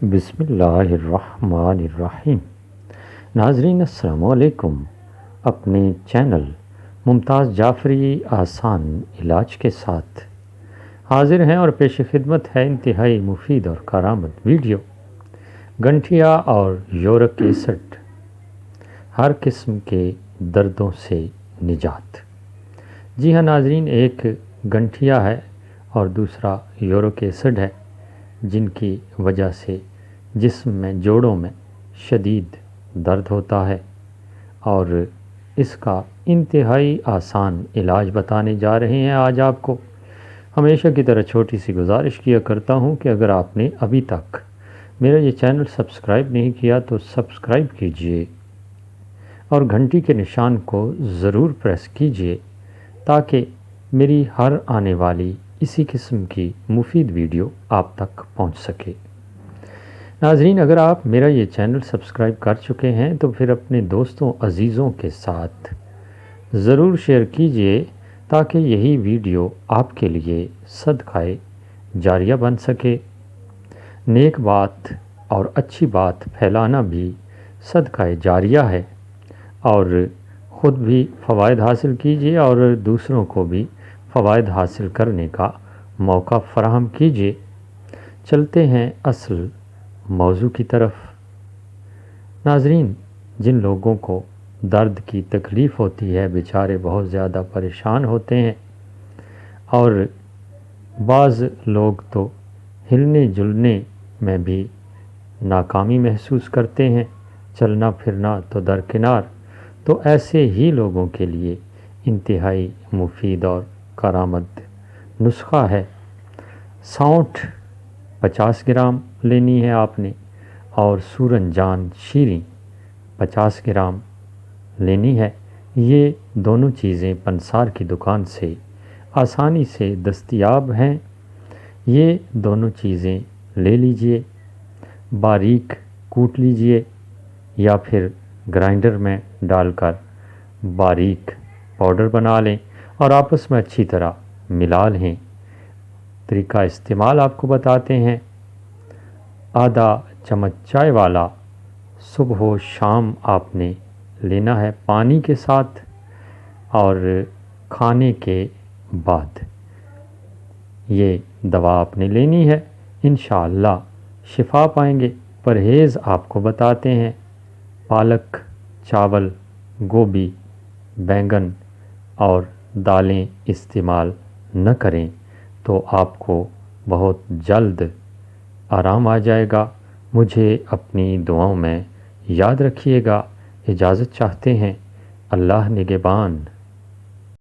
بسم اللہ الرحمن الرحیم۔ ناظرین السلام علیکم۔ اپنے چینل ممتاز جعفری آسان علاج کے ساتھ حاضر ہیں اور پیش خدمت ہے انتہائی مفید اور کارآمد ویڈیو گنٹھیا اور یورک ایسڈ، ہر قسم کے دردوں سے نجات۔ جی ہاں ناظرین، ایک گنٹھیا ہے اور دوسرا یورک ایسڈ ہے، جن کی وجہ سے جسم میں جوڑوں میں شدید درد ہوتا ہے، اور اس کا انتہائی آسان علاج بتانے جا رہے ہیں آج آپ کو۔ ہمیشہ کی طرح چھوٹی سی گزارش کیا کرتا ہوں کہ اگر آپ نے ابھی تک میرا یہ چینل سبسکرائب نہیں کیا تو سبسکرائب کیجئے اور گھنٹی کے نشان کو ضرور پریس کیجئے تاکہ میری ہر آنے والی اسی قسم کی مفید ویڈیو آپ تک پہنچ سکے۔ ناظرین، اگر آپ میرا یہ چینل سبسکرائب کر چکے ہیں تو پھر اپنے دوستوں عزیزوں کے ساتھ ضرور شیئر کیجئے تاکہ یہی ویڈیو آپ کے لیے صدقہ جاریہ بن سکے۔ نیک بات اور اچھی بات پھیلانا بھی صدقہ جاریہ ہے، اور خود بھی فوائد حاصل کیجئے اور دوسروں کو بھی فوائد حاصل کرنے کا موقع فراہم کیجئے۔ چلتے ہیں اصل موضوع کی طرف۔ ناظرین، جن لوگوں کو درد کی تکلیف ہوتی ہے بیچارے بہت زیادہ پریشان ہوتے ہیں، اور بعض لوگ تو ہلنے جلنے میں بھی ناکامی محسوس کرتے ہیں، چلنا پھرنا تو درکنار۔ تو ایسے ہی لوگوں کے لیے انتہائی مفید اور کارآمد نسخہ ہے۔ سونٹھ 50 گرام لینی ہے آپ نے، اور سورن جان شیریں 50 گرام لینی ہے۔ یہ دونوں چیزیں پنسار کی دکان سے آسانی سے دستیاب ہیں۔ یہ دونوں چیزیں لے لیجئے، باریک کوٹ لیجئے یا پھر گرائنڈر میں ڈال کر باریک پاؤڈر بنا لیں اور آپس میں اچھی طرح ملا لیں۔ طریقہ استعمال آپ کو بتاتے ہیں۔ آدھا چمچ چائے والا صبح و شام آپ نے لینا ہے پانی کے ساتھ، اور کھانے کے بعد یہ دوا آپ نے لینی ہے۔ انشاءاللہ شفا پائیں گے۔ پرہیز آپ کو بتاتے ہیں، پالک، چاول، گوبھی، بینگن اور دالیں استعمال نہ کریں تو آپ کو بہت جلد آرام آ جائے گا۔ مجھے اپنی دعاؤں میں یاد رکھیے گا۔ اجازت چاہتے ہیں۔ اللہ نگہبان۔